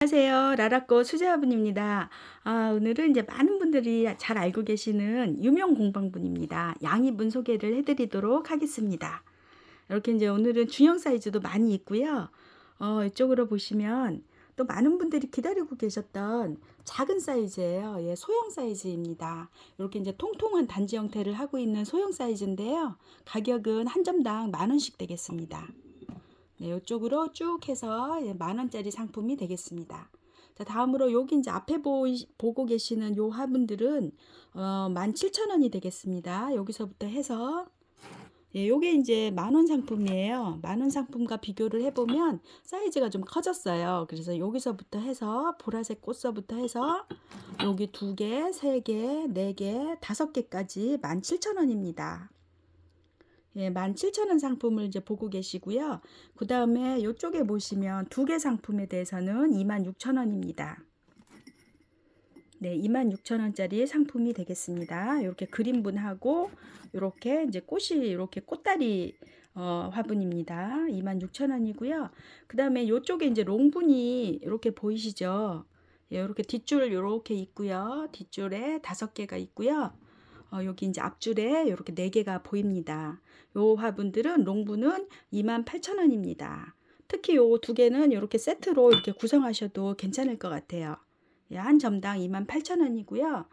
안녕하세요. 라라꽃 수제화분입니다. 오늘은 이제 많은 분들이 잘 알고 계시는 유명 공방분입니다. 양이분 소개를 해드리도록 하겠습니다. 이렇게 이제 오늘은 중형 사이즈도 많이 있고요. 이쪽으로 보시면 또 많은 분들이 기다리고 계셨던 작은 사이즈예요. 예, 소형 사이즈입니다. 이렇게 이제 통통한 단지 형태를 하고 있는 소형 사이즈인데요. 가격은 한 점당 10,000원씩 되겠습니다. 네, 이쪽으로 쭉 해서 10,000원짜리 상품이 되겠습니다. 자, 다음으로 여기 이제 앞에 보고 계시는 요 화분들은 17,000원이 되겠습니다. 여기서부터 해서 요게 이제 10,000원 상품이에요. 10,000원 상품과 비교를 해보면 사이즈가 좀 커졌어요. 그래서 여기서부터 해서 보라색 꽃서부터 해서 여기 2개, 3개, 4개, 5개까지 17,000원입니다. 예, 17,000원 상품을 이제 보고 계시고요. 그 다음에 이쪽에 보시면 2개 상품에 대해서는 26,000원입니다. 네, 26,000원짜리 상품이 되겠습니다. 이렇게 그림분하고 이렇게 이제 꽃이 이렇게 꽃다리 화분입니다. 26,000원이고요. 그 다음에 이쪽에 이제 롱분이 이렇게 보이시죠? 예, 이렇게 뒷줄 이렇게 있고요. 뒷줄에 5개가 있고요. 여기 이제 앞줄에 이렇게 4개가 보입니다. 요 화분들은 롱분은 28,000원입니다. 특히 요 2개는 이렇게 세트로 이렇게 구성하셔도 괜찮을 것 같아요. 예, 한 점당 28,000원이고요.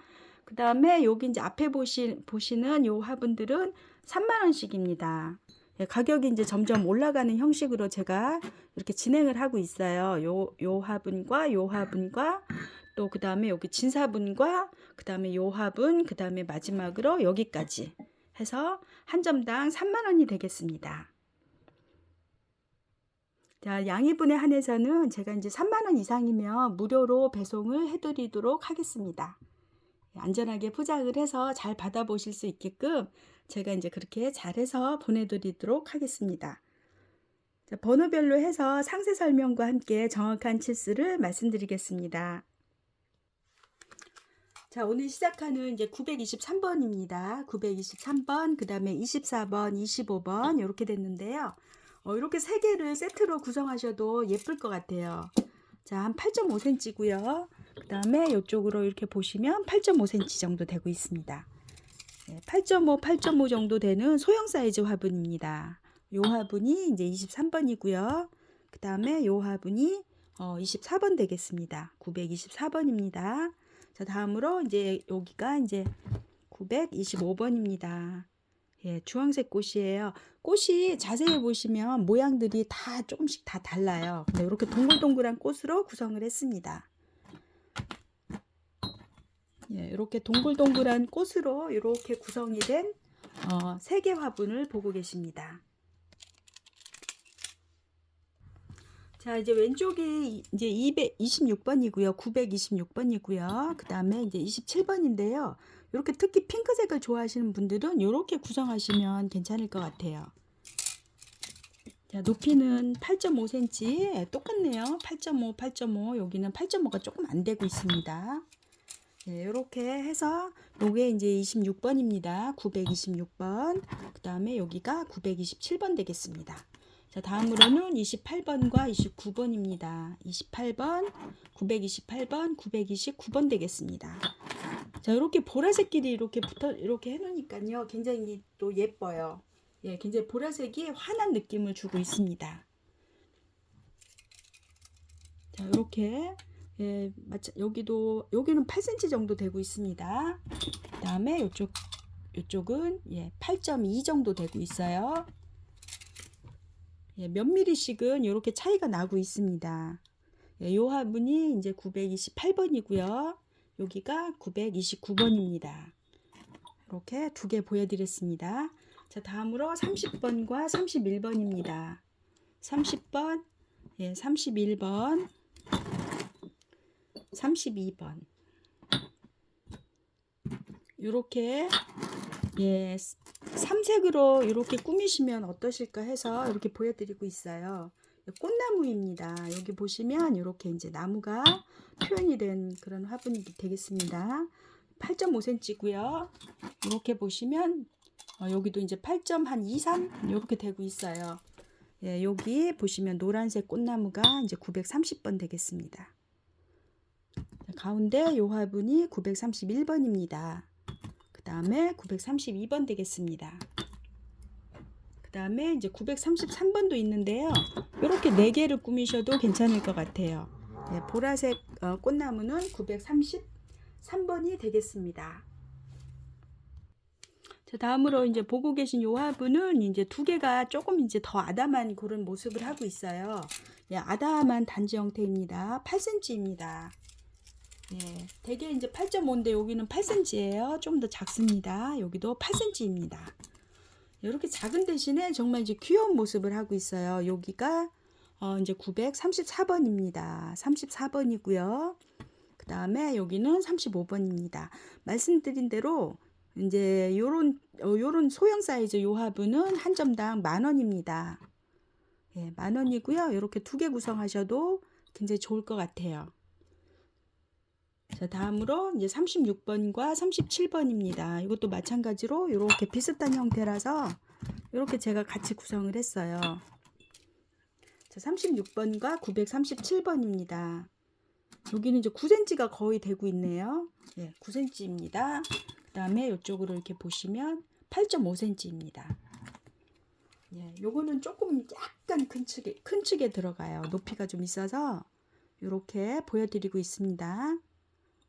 그 다음에 여기 이제 앞에 보시는 요 화분들은 30,000원씩입니다. 예, 가격이 이제 점점 올라가는 형식으로 제가 이렇게 진행을 하고 있어요. 요 화분과 요 화분과 또 그 다음에 여기 진사분과 그 다음에 요 화분, 그 다음에 마지막으로 여기까지 해서 한 점당 30,000원이 되겠습니다. 자, 양이분에 한해서는 제가 이제 30,000원 이상이면 무료로 배송을 해드리도록 하겠습니다. 안전하게 포장을 해서 잘 받아보실 수 있게끔 제가 이제 그렇게 잘해서 보내드리도록 하겠습니다. 자, 번호별로 해서 상세 설명과 함께 정확한 치수를 말씀드리겠습니다. 자, 오늘 시작하는 이제 923번입니다. 923번, 그 다음에 24번, 25번 이렇게 됐는데요. 이렇게 3개를 세트로 구성하셔도 예쁠 것 같아요. 자, 한 8.5cm고요. 그 다음에 이쪽으로 이렇게 보시면 8.5cm 정도 되고 있습니다. 8.5, 8.5 정도 되는 소형 사이즈 화분입니다. 요 화분이 이제 23번이고요. 그 다음에 요 화분이 24번 되겠습니다. 924번입니다. 자, 다음으로 이제 여기가 이제 925번입니다. 예, 주황색 꽃이에요. 꽃이 자세히 보시면 모양들이 다 조금씩 다 달라요. 네, 이렇게 동글동글한 꽃으로 구성을 했습니다. 예, 이렇게 동글동글한 꽃으로 이렇게 구성이 된 3개 화분을 보고 계십니다. 자, 이제 왼쪽이 이제 226번이고요. 926번이고요. 그 다음에 이제 27번인데요. 이렇게 특히 핑크색을 좋아하시는 분들은 이렇게 구성하시면 괜찮을 것 같아요. 자, 높이는 8.5cm. 똑같네요. 8.5, 8.5. 여기는 8.5가 조금 안 되고 있습니다. 네, 이렇게 해서 요게 이제 26번입니다. 926번. 그 다음에 여기가 927번 되겠습니다. 자, 다음으로는 28번과 29번입니다. 28번, 928번, 929번 되겠습니다. 자, 이렇게 보라색끼리 이렇게 이렇게 해놓으니까요. 굉장히 또 예뻐요. 예, 굉장히 보라색이 환한 느낌을 주고 있습니다. 자, 이렇게 예, 여기는 8cm 정도 되고 있습니다. 그 다음에 이쪽은 예, 8.2 정도 되고 있어요. 예, 몇 미리씩은 이렇게 차이가 나고 있습니다. 예, 요 화분이 이제 928번이고요. 여기가 929번입니다. 이렇게 2개 보여드렸습니다. 자, 다음으로 30번과 31번입니다. 30번, 예, 31번, 32번. 이렇게 예, 삼색으로 이렇게 꾸미시면 어떠실까 해서 이렇게 보여드리고 있어요. 꽃나무입니다. 여기 보시면 이렇게 이제 나무가 표현이 된 그런 화분이 되겠습니다. 8.5cm고요. 이렇게 보시면 여기도 이제 8.23 이렇게 되고 있어요. 예, 여기 보시면 노란색 꽃나무가 이제 930번 되겠습니다. 가운데 요 화분이 931번입니다. 그 다음에 932번 되겠습니다. 그 다음에 이제 933번도 있는데요. 이렇게 4개를 꾸미셔도 괜찮을 것 같아요. 네, 보라색 꽃나무는 933번이 되겠습니다. 자, 다음으로 이제 보고 계신 요 화분은 이제 2개가 조금 이제 더 아담한 그런 모습을 하고 있어요. 예, 아담한 단지 형태입니다. 8cm입니다. 예, 대개 이제 8.5인데 여기는 8cm예요. 좀 더 작습니다. 여기도 8cm입니다. 이렇게 작은 대신에 정말 이제 귀여운 모습을 하고 있어요. 여기가 이제 934번입니다. 34번이고요. 그 다음에 여기는 35번입니다. 말씀드린 대로 이제 요런 소형 사이즈 요 화분은 한 점당 10,000원입니다. 예, 10,000원이고요. 이렇게 2개 구성하셔도 굉장히 좋을 것 같아요. 자, 다음으로 이제 36번과 37번입니다. 이것도 마찬가지로 이렇게 비슷한 형태라서 이렇게 제가 같이 구성을 했어요. 자, 36번과 937번입니다. 여기는 이제 9cm가 거의 되고 있네요. 예, 9cm입니다. 그 다음에 이쪽으로 이렇게 보시면 8.5cm입니다. 예, 요거는 조금 약간 큰 축에 들어가요. 높이가 좀 있어서 이렇게 보여드리고 있습니다.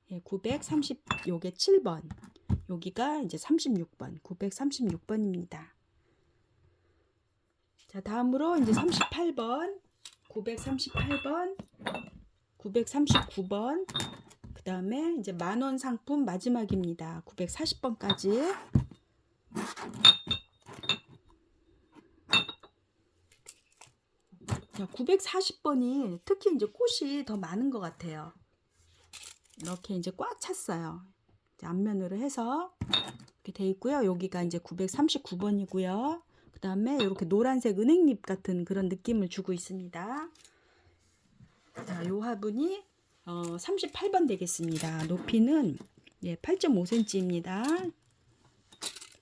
예, 930, 요게 7번, 여기가 이제 36번, 936번입니다. 자, 다음으로 이제 38번, 938번, 939번, 그 다음에 이제 10,000원 상품 마지막입니다. 940번까지. 자, 940번이 특히 이제 꽃이 더 많은 것 같아요. 이렇게 이제 꽉 찼어요. 이제 앞면으로 해서 이렇게 돼 있고요. 여기가 이제 939번이고요. 그 다음에 이렇게 노란색 은행잎 같은 그런 느낌을 주고 있습니다. 자, 요 화분이 38번 되겠습니다. 높이는 예, 8.5cm입니다.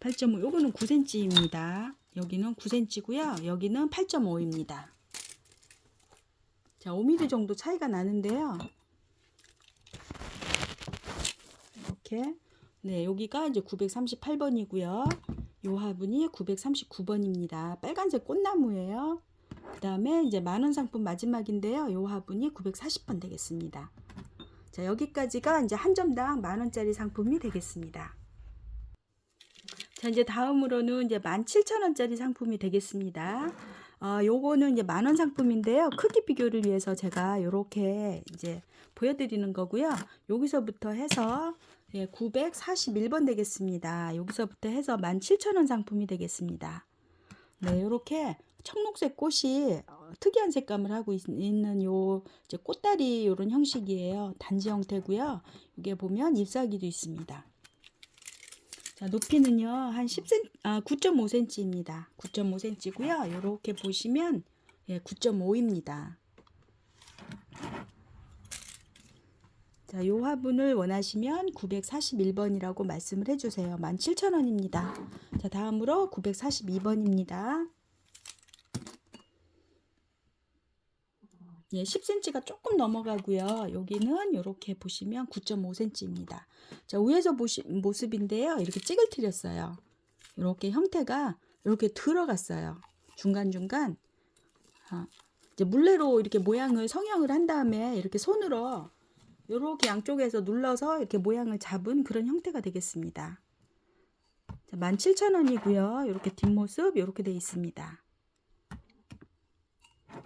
8.5, 요거는 9cm입니다. 여기는 9cm고요. 여기는 8.5입니다. 자, 5mm 정도 차이가 나는데요. 이렇게. 네, 여기가 이제 938번이고요. 요 화분이 939번입니다. 빨간색 꽃나무예요. 그 다음에 이제 10,000원 상품 마지막인데요. 요 화분이 940번 되겠습니다. 자, 여기까지가 이제 한 점당 10,000원짜리 상품이 되겠습니다. 자, 이제 다음으로는 이제 17,000원짜리 상품이 되겠습니다. 요거는 이제 10,000원 상품인데요. 크기 비교를 위해서 제가 요렇게 이제 보여드리는 거고요. 여기서부터 해서 예, 941번 되겠습니다. 여기서부터 해서 17,000원 상품이 되겠습니다. 네, 요렇게 청록색 꽃이 특이한 색감을 하고 있는 요 이제 꽃다리 요런 형식이에요. 단지 형태고요. 이게 보면 잎사귀도 있습니다. 자, 높이는요 한 9.5cm입니다. 9.5cm고요. 요렇게 보시면 예, 9.5입니다. 자, 요 화분을 원하시면 941번이라고 말씀을 해주세요. 17,000원입니다. 자, 다음으로 942번입니다. 예, 10cm가 조금 넘어가고요. 여기는 이렇게 보시면 9.5cm입니다. 자, 위에서 보신 모습인데요. 이렇게 찌글트렸어요. 이렇게 형태가 이렇게 들어갔어요. 중간중간 이제 물레로 이렇게 모양을 성형을 한 다음에 이렇게 손으로 이렇게 양쪽에서 눌러서 이렇게 모양을 잡은 그런 형태가 되겠습니다. 자, 17,000원이고요. 이렇게 뒷모습 이렇게 되어 있습니다.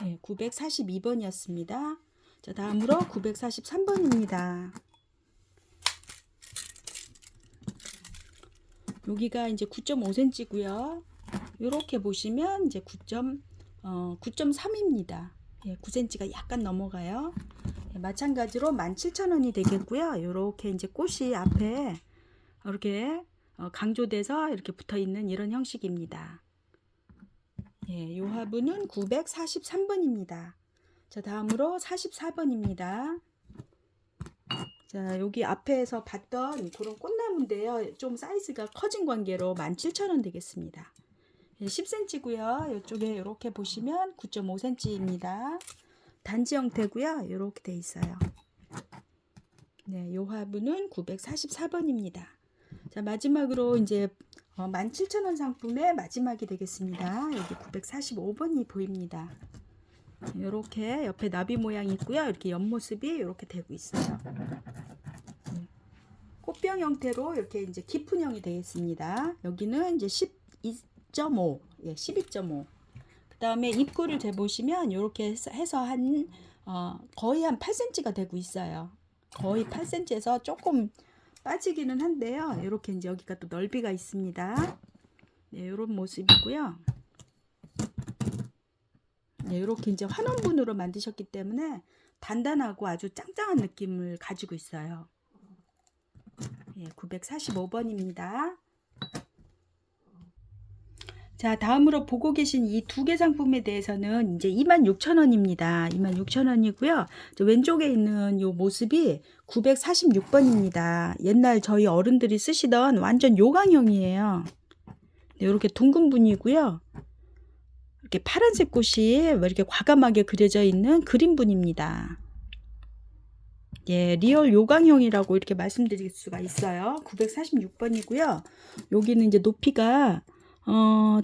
네, 942번이었습니다. 자, 다음으로 943번입니다. 여기가 이제 9.5cm고요. 이렇게 보시면 이제 9.3입니다. 예, 9cm가 약간 넘어가요. 예, 마찬가지로 17,000원이 되겠고요. 이렇게 이제 꽃이 앞에 이렇게 강조돼서 이렇게 붙어 있는 이런 형식입니다. 예, 요 화분은 943번입니다. 자, 다음으로 44번입니다. 자, 여기 앞에서 봤던 그런 꽃나무인데요. 좀 사이즈가 커진 관계로 17,000원 되겠습니다. 예, 10cm고요. 이쪽에 이렇게 보시면 9.5cm입니다. 단지 형태고요. 이렇게 돼 있어요. 네, 요 화분은 944번입니다. 자, 마지막으로 이제 17,000원 상품의 마지막이 되겠습니다. 여기 945번이 보입니다. 이렇게 옆에 나비 모양이 있고요. 이렇게 옆모습이 이렇게 되고 있어요. 꽃병 형태로 이렇게 이제 깊은형이 되겠습니다. 여기는 이제 12.5, 예, 12.5. 그 다음에 입구를 재보시면 이렇게 해서 거의 한 8cm가 되고 있어요. 거의 8cm에서 조금 빠지기는 한데요. 이렇게 이제 여기가 또 넓이가 있습니다. 네, 이런 모습이고요. 네, 이렇게 이제 환원분으로 만드셨기 때문에 단단하고 아주 짱짱한 느낌을 가지고 있어요. 예, 945번입니다. 자, 다음으로 보고 계신 이 두 개 상품에 대해서는 이제 26,000원입니다. 26,000원이고요. 왼쪽에 있는 이 모습이 946번입니다. 옛날 저희 어른들이 쓰시던 완전 요강형이에요. 네, 이렇게 둥근 분이고요. 이렇게 파란색 꽃이 이렇게 과감하게 그려져 있는 그림분입니다. 예, 리얼 요강형이라고 이렇게 말씀드릴 수가 있어요. 946번이고요. 여기는 이제 높이가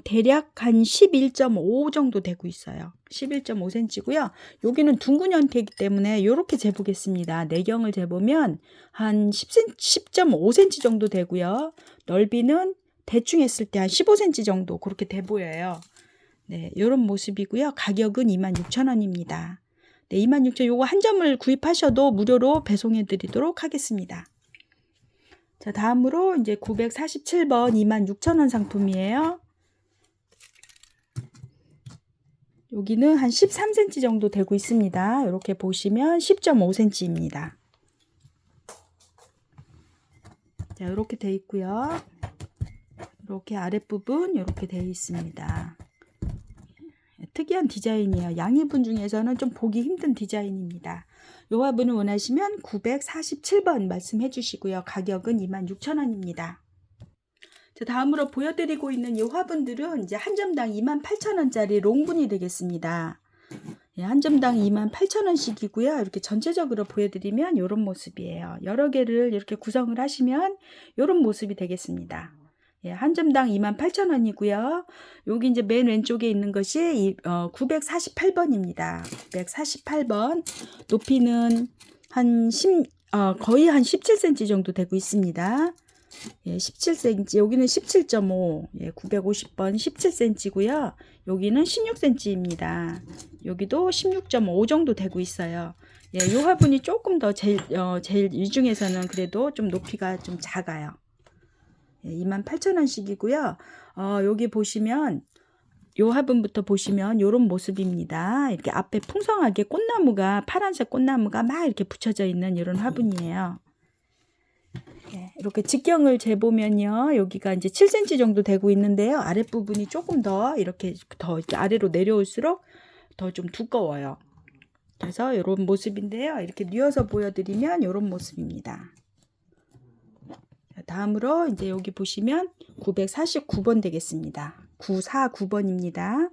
대략 한 11.5 정도 되고 있어요. 11.5cm고요. 여기는 둥근 형태이기 때문에 이렇게 재보겠습니다. 내경을 재보면 한 10.5cm 정도 되고요. 넓이는 대충 했을 때 한 15cm 정도 그렇게 돼 보여요. 네, 이런 모습이고요. 가격은 26,000원입니다. 네, 26,000원 요거 한 점을 구입하셔도 무료로 배송해 드리도록 하겠습니다. 자, 다음으로 이제 947번 26,000원 상품이에요. 여기는 한 13cm 정도 되고 있습니다. 이렇게 보시면 10.5cm입니다. 자, 이렇게 되어 있고요. 이렇게 아랫부분 이렇게 되어 있습니다. 특이한 디자인이에요. 양이분 중에서는 좀 보기 힘든 디자인입니다. 요 화분을 원하시면 947번 말씀해 주시고요. 가격은 26,000원입니다. 자, 다음으로 보여드리고 있는 이 화분들은 이제 한 점당 28,000원짜리 롱분이 되겠습니다. 예, 한 점당 28,000원씩이고요. 이렇게 전체적으로 보여드리면 이런 모습이에요. 여러 개를 이렇게 구성을 하시면 이런 모습이 되겠습니다. 예, 한 점당 28,000원이고요. 여기 이제 맨 왼쪽에 있는 것이 948번입니다. 948번. 높이는 거의 한 17cm 정도 되고 있습니다. 예, 17cm. 여기는 17.5. 예, 950번 17cm고요. 여기는 16cm입니다. 여기도 16.5 정도 되고 있어요. 예, 이 화분이 조금 더 제일 이 중에서는 그래도 좀 높이가 좀 작아요. 28,000원씩이고요. 여기 보시면 요 화분부터 보시면 요런 모습입니다. 이렇게 앞에 풍성하게 꽃나무가 파란색 꽃나무가 막 이렇게 붙여져 있는 이런 화분이에요. 네, 이렇게 직경을 재보면요. 여기가 이제 7cm 정도 되고 있는데요. 아랫부분이 조금 더 이렇게 아래로 내려올수록 더 좀 두꺼워요. 그래서 이런 모습인데요. 이렇게 뉘어서 보여드리면 이런 모습입니다. 다음으로 이제 여기 보시면 949번 되겠습니다. 949번입니다.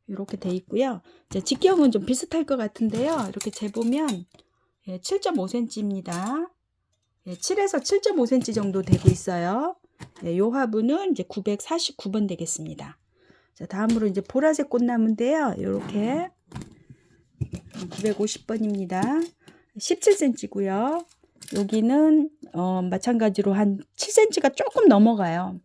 이렇게 돼 있고요. 이제 직경은 좀 비슷할 것 같은데요. 이렇게 재보면 7.5cm입니다. 7에서 7.5cm 정도 되고 있어요. 이 화분은 이제 949번 되겠습니다. 자, 다음으로 이제 보라색 꽃나무인데요. 이렇게 950번입니다. 17cm고요. 여기는 마찬가지로 한 7cm가 조금 넘어가요.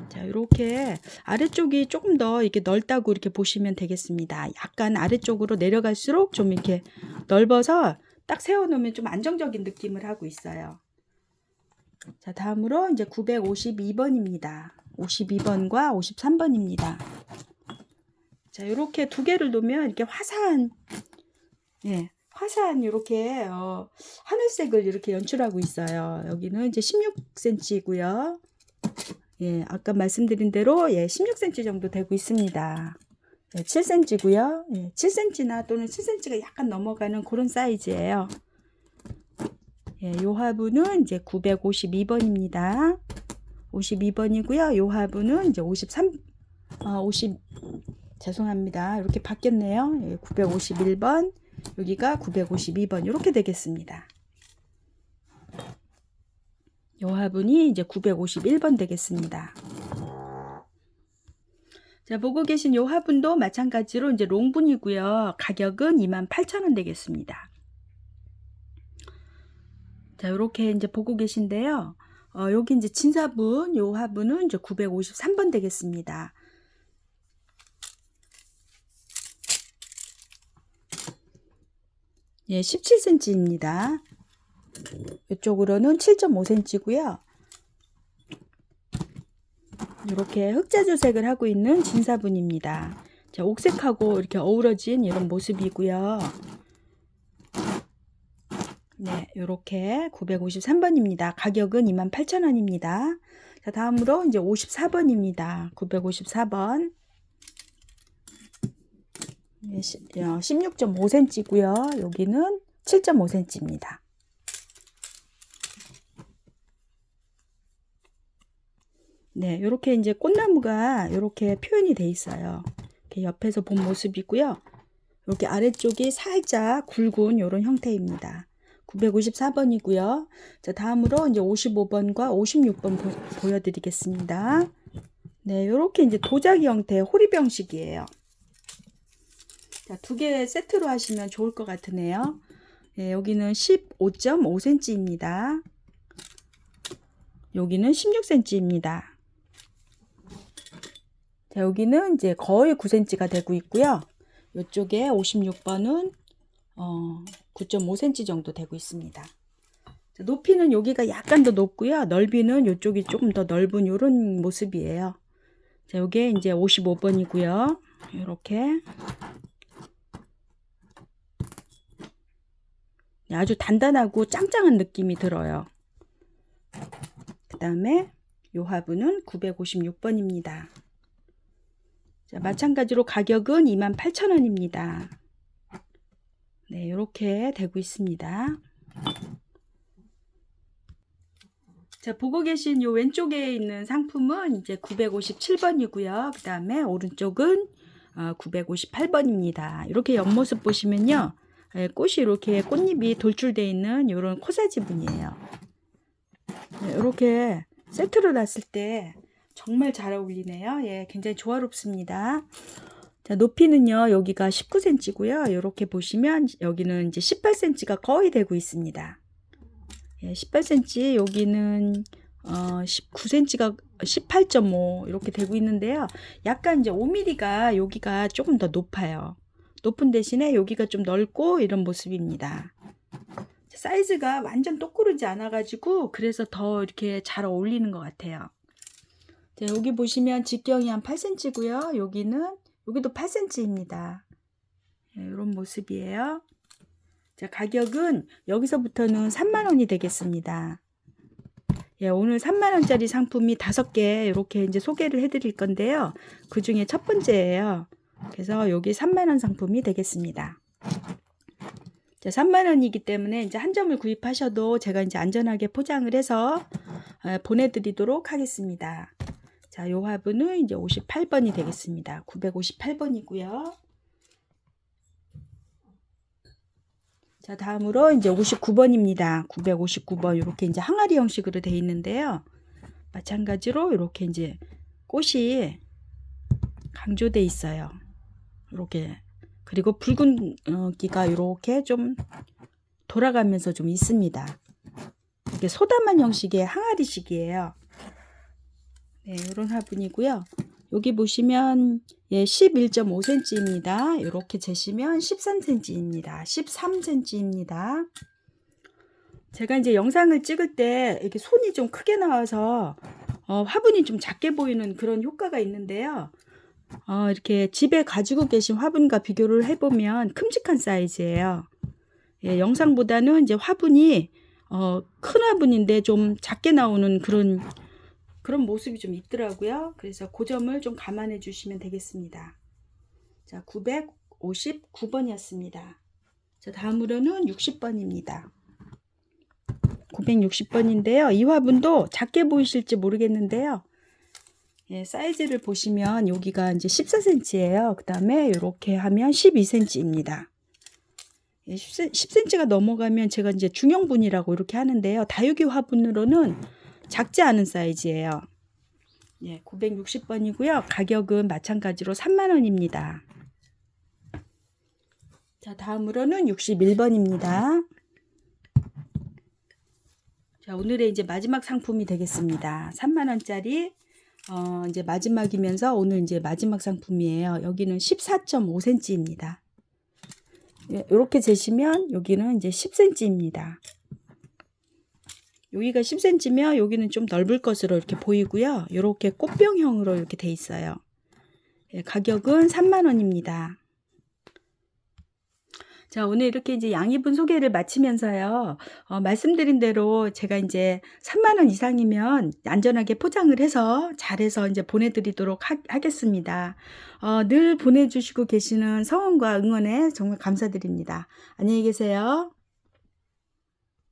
자, 이렇게 아래쪽이 조금 더 이렇게 넓다고 이렇게 보시면 되겠습니다. 약간 아래쪽으로 내려갈수록 좀 이렇게 넓어서 딱 세워놓으면 좀 안정적인 느낌을 하고 있어요. 자, 다음으로 이제 952번입니다. 52번과 53번입니다. 자, 이렇게 두 개를 놓으면 이렇게 화사한 이렇게 하늘색을 이렇게 연출하고 있어요. 여기는 이제 16cm이고요. 예, 아까 말씀드린 대로 16cm 정도 되고 있습니다. 7cm고요. 7cm나 또는 7cm가 약간 넘어가는 그런 사이즈예요. 예, 요 화분은 이제 952번입니다. 52번이고요. 요 화분은 이제 죄송합니다. 이렇게 바뀌었네요. 951번. 여기가 952번 이렇게 되겠습니다. 요 화분이 이제 951번 되겠습니다. 자, 보고 계신 요 화분도 마찬가지로 이제 롱분이고요. 가격은 28,000원 되겠습니다. 자, 요렇게 이제 보고 계신데요. 여기 이제 진사분, 요 화분은 이제 953번 되겠습니다. 예, 17cm입니다. 이쪽으로는 7.5cm고요. 이렇게 흑자주색을 하고 있는 진사분입니다. 자, 옥색하고 이렇게 어우러진 이런 모습이고요. 네, 이렇게 953번입니다. 가격은 28,000원입니다. 자, 다음으로 이제 54번입니다. 954번. 네, 16.5cm고요. 여기는 7.5cm입니다. 네, 이렇게 이제 꽃나무가 이렇게 표현이 돼 있어요. 이렇게 옆에서 본 모습이고요. 이렇게 아래쪽이 살짝 굵은 이런 형태입니다. 954번이고요. 자, 다음으로 이제 55번과 56번 보여드리겠습니다. 네, 이렇게 이제 도자기 형태의 호리병식이에요. 자, 두 개 세트로 하시면 좋을 것 같으네요. 네, 여기는 15.5cm입니다. 여기는 16cm입니다. 자, 여기는 이제 거의 9cm가 되고 있고요. 이쪽에 56번은 9.5cm 정도 되고 있습니다. 자, 높이는 여기가 약간 더 높고요. 넓이는 이쪽이 조금 더 넓은 이런 모습이에요. 자, 여기에 이제 55번이고요. 이렇게 아주 단단하고 짱짱한 느낌이 들어요. 그 다음에 요 화분은 956번입니다. 자, 마찬가지로 가격은 28,000원입니다. 네, 이렇게 되고 있습니다. 자, 보고 계신 요 왼쪽에 있는 상품은 이제 957번이고요. 그 다음에 오른쪽은 958번입니다. 이렇게 옆모습 보시면요. 꽃이 이렇게 꽃잎이 돌출되어 있는 이런 코사지분이에요. 네, 이렇게 세트로 놨을 때 정말 잘 어울리네요. 예, 굉장히 조화롭습니다. 자, 높이는요, 여기가 19cm고요. 이렇게 보시면 여기는 이제 18cm가 거의 되고 있습니다. 예, 18cm, 여기는 19cm가 18.5 이렇게 되고 있는데요. 약간 이제 5mm가 여기가 조금 더 높아요. 높은 대신에 여기가 좀 넓고 이런 모습입니다. 사이즈가 완전 똑그러지 않아 가지고 그래서 더 이렇게 잘 어울리는 것 같아요. 자, 여기 보시면 직경이 한 8cm고요. 여기도 8cm입니다. 네, 이런 모습이에요. 자, 가격은 여기서부터는 3만원이 되겠습니다. 예, 오늘 3만원짜리 상품이 5개 이렇게 이제 소개를 해드릴 건데요. 그 중에 첫 번째예요. 그래서 여기 3만원 상품이 되겠습니다. 자, 3만원이기 때문에 이제 한 점을 구입하셔도 제가 이제 안전하게 포장을 해서 보내드리도록 하겠습니다. 자, 요 화분은 이제 58번이 되겠습니다. 958번이고요. 자, 다음으로 이제 59번입니다. 959번 이렇게 이제 항아리 형식으로 되어 있는데요. 마찬가지로 이렇게 이제 꽃이 강조돼 있어요. 이렇게. 그리고 붉은기가 이렇게 좀 돌아가면서 좀 있습니다. 이게 소다만 형식의 항아리식이에요. 네, 이런 화분이고요. 여기 보시면 예, 11.5cm입니다. 이렇게 재시면 13cm입니다. 13cm입니다. 제가 이제 영상을 찍을 때 이렇게 손이 좀 크게 나와서 화분이 좀 작게 보이는 그런 효과가 있는데요. 이렇게 집에 가지고 계신 화분과 비교를 해보면 큼직한 사이즈예요. 예, 영상보다는 이제 화분이 큰 화분인데 좀 작게 나오는 그런 모습이 좀 있더라고요. 그래서 그 점을 좀 감안해 주시면 되겠습니다. 자, 959번이었습니다. 자, 다음으로는 60번입니다. 960번인데요. 이 화분도 작게 보이실지 모르겠는데요. 예, 사이즈를 보시면 여기가 이제 14cm예요. 그 다음에 이렇게 하면 12cm입니다. 10cm가 넘어가면 제가 이제 중형분이라고 이렇게 하는데요. 다육이 화분으로는 작지 않은 사이즈예요. 예, 960번이고요. 가격은 마찬가지로 30,000원입니다. 자, 다음으로는 61번입니다. 자, 오늘의 이제 마지막 상품이 되겠습니다. 30,000원짜리 이제 마지막이면서 오늘 이제 마지막 상품이에요. 여기는 14.5cm입니다. 이렇게 재시면 여기는 이제 10cm입니다. 여기가 10cm면 여기는 좀 넓을 것으로 이렇게 보이고요. 이렇게 꽃병형으로 이렇게 돼 있어요. 가격은 30,000원입니다. 자, 오늘 이렇게 이제 양이분 소개를 마치면서요. 말씀드린 대로 제가 이제 30,000원 이상이면 안전하게 포장을 해서 잘해서 이제 보내드리도록 하겠습니다. 늘 보내주시고 계시는 성원과 응원에 정말 감사드립니다. 안녕히 계세요.